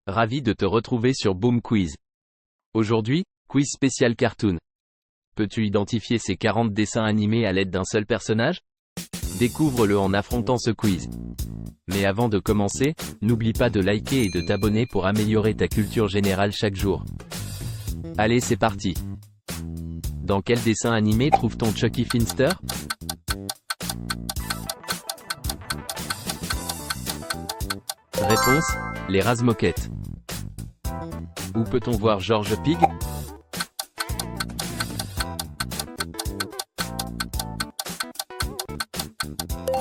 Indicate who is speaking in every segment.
Speaker 1: Ravi de te retrouver sur Boom Quiz. Aujourd'hui, quiz spécial cartoon. Peux-tu identifier ces 40 dessins animés à l'aide d'un seul personnage? Découvre-le en affrontant ce quiz. Mais avant de commencer, n'oublie pas de liker et de t'abonner pour améliorer ta culture générale chaque jour. Allez, c'est parti. Dans quel dessin animé trouve-t-on Chuckie Finster? Réponse, les Razmoquettes. Où peut-on voir George Pig?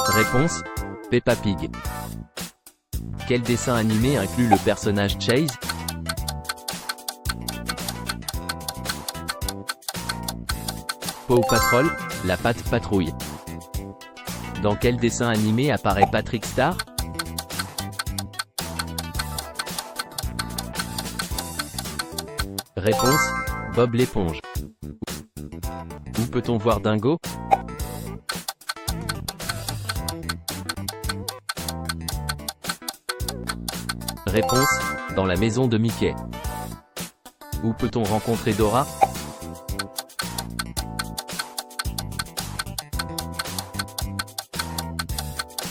Speaker 1: Réponse, Peppa Pig. Quel dessin animé inclut le personnage Chase? Paw Patrol, la patte patrouille. Dans quel dessin animé apparaît Patrick Star? Réponse, Bob l'éponge. Où peut-on voir Dingo? Réponse, dans la maison de Mickey. Où peut-on rencontrer Dora?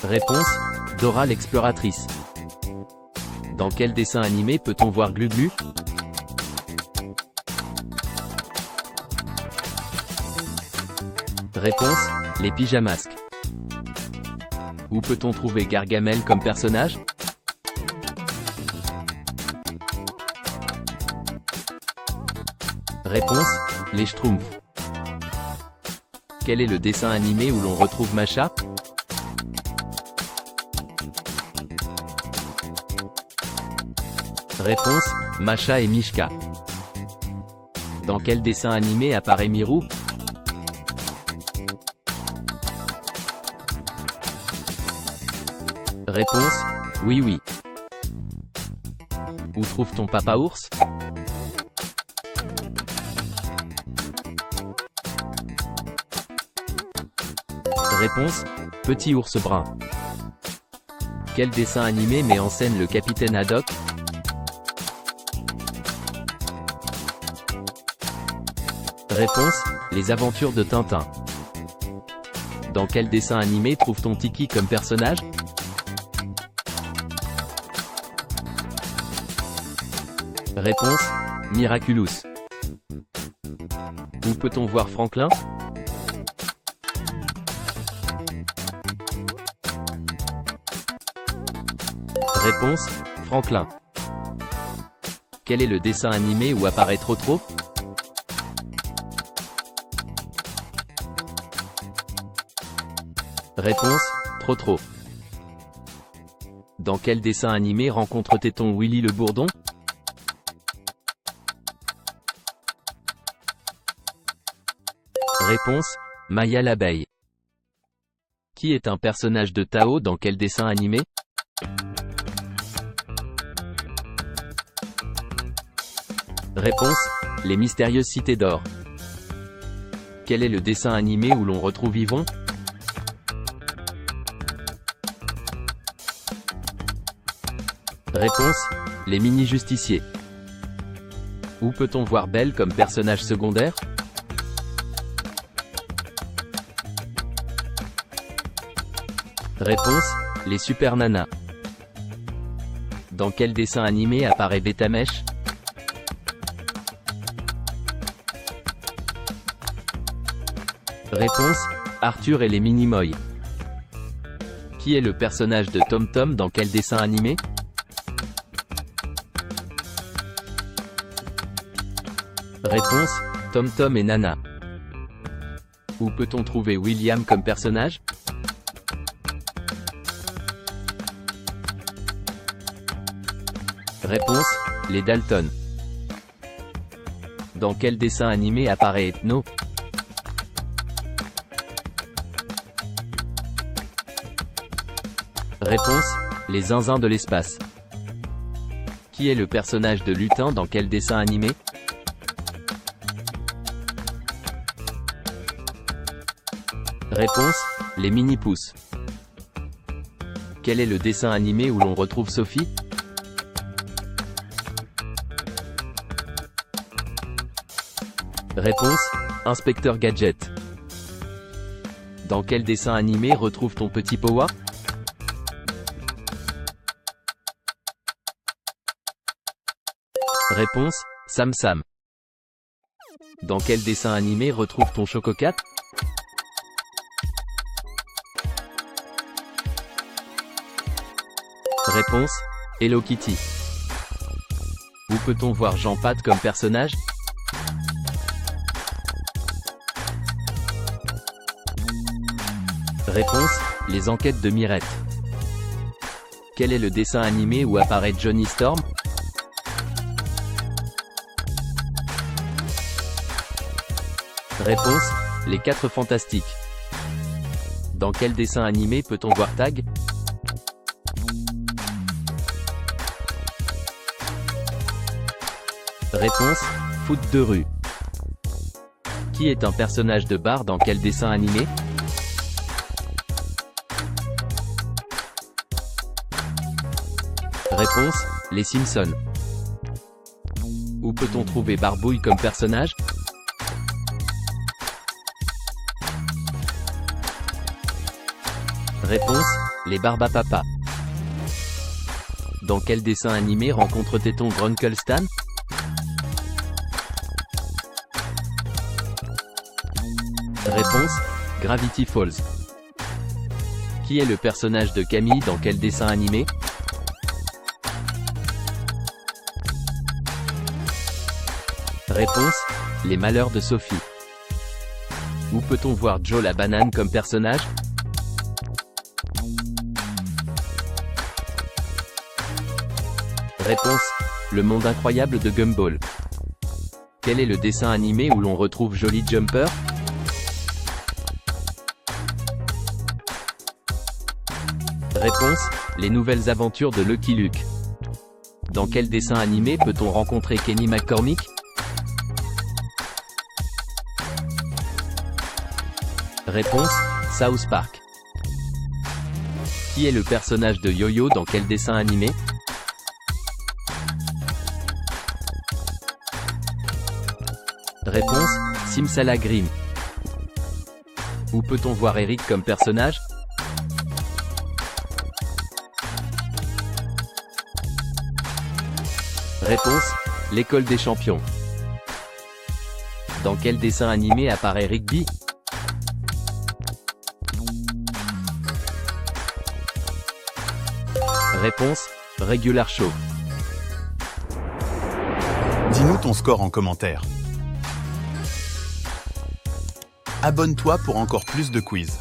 Speaker 1: Réponse, Dora l'exploratrice. Dans quel dessin animé peut-on voir Glu-Glu? Réponse, les Pyjamasques. Où peut-on trouver Gargamel comme personnage? Réponse, les Schtroumpfs. Quel est le dessin animé où l'on retrouve Masha? Réponse, Masha et Mishka. Dans quel dessin animé apparaît Mirou? Réponse, oui oui. Où trouve-t-on Papa Ours? Réponse, Petit ours brun. Quel dessin animé met en scène le capitaine Haddock? Réponse, Les aventures de Tintin. Dans quel dessin animé trouve-t-on Tiki comme personnage? Réponse, Miraculous. Où peut-on voir Franklin? Réponse, Franklin. Quel est le dessin animé où apparaît Trotro? Réponse, Trotro. Dans quel dessin animé rencontre-t-on Willy le Bourdon? Réponse, Maya l'abeille. Qui est un personnage de Tao dans quel dessin animé? Réponse, Les mystérieuses cités d'or. Quel est le dessin animé où l'on retrouve Yvon? Réponse, Les mini-justiciers. Où peut-on voir Belle comme personnage secondaire? Réponse, Les super nanas. Dans quel dessin animé apparaît Bétamèche? Réponse, Arthur et les Minimoys. Qui est le personnage de Tom Tom dans quel dessin animé? Réponse, Tom Tom et Nana. Où peut-on trouver William comme personnage? Réponse, les Dalton. Dans quel dessin animé apparaît Ethno? Réponse, les Zinzins de l'espace. Qui est le personnage de Lutin dans quel dessin animé? Réponse, les Mini-Pousses. Quel est le dessin animé où l'on retrouve Sophie? Réponse, Inspecteur Gadget. Dans quel dessin animé retrouve ton petit Powa? Réponse, Sam Sam. Dans quel dessin animé retrouve ton Chococat? Réponse, Hello Kitty. Où peut-on voir Jean Pat comme personnage? Réponse, Les enquêtes de Mirette. Quel est le dessin animé où apparaît Johnny Storm? Réponse, Les 4 Fantastiques. Dans quel dessin animé peut-on voir Tag? Réponse, Foot de rue. Qui est un personnage de bar dans quel dessin animé? Réponse, Les Simpsons. Où peut-on trouver Barbouille comme personnage? Réponse, Les Barbapapa. Dans quel dessin animé rencontre-t-on Grunkle Stan? Réponse, Gravity Falls. Qui est le personnage de Camille dans quel dessin animé? Réponse, Les Malheurs de Sophie. Où peut-on voir Joe la banane comme personnage? Réponse, Le monde incroyable de Gumball. Quel est le dessin animé où l'on retrouve Jolly Jumper? Réponse, Les nouvelles aventures de Lucky Luke. Dans quel dessin animé peut-on rencontrer Kenny McCormick? Réponse, South Park. Qui est le personnage de Yo-Yo dans quel dessin animé? Réponse, Simsalagrim. Où peut-on voir Eric comme personnage? Réponse, L'école des champions. Dans quel dessin animé apparaît Rigby? Réponse, Regular Show.
Speaker 2: Dis-nous ton score en commentaire. Abonne-toi pour encore plus de quiz.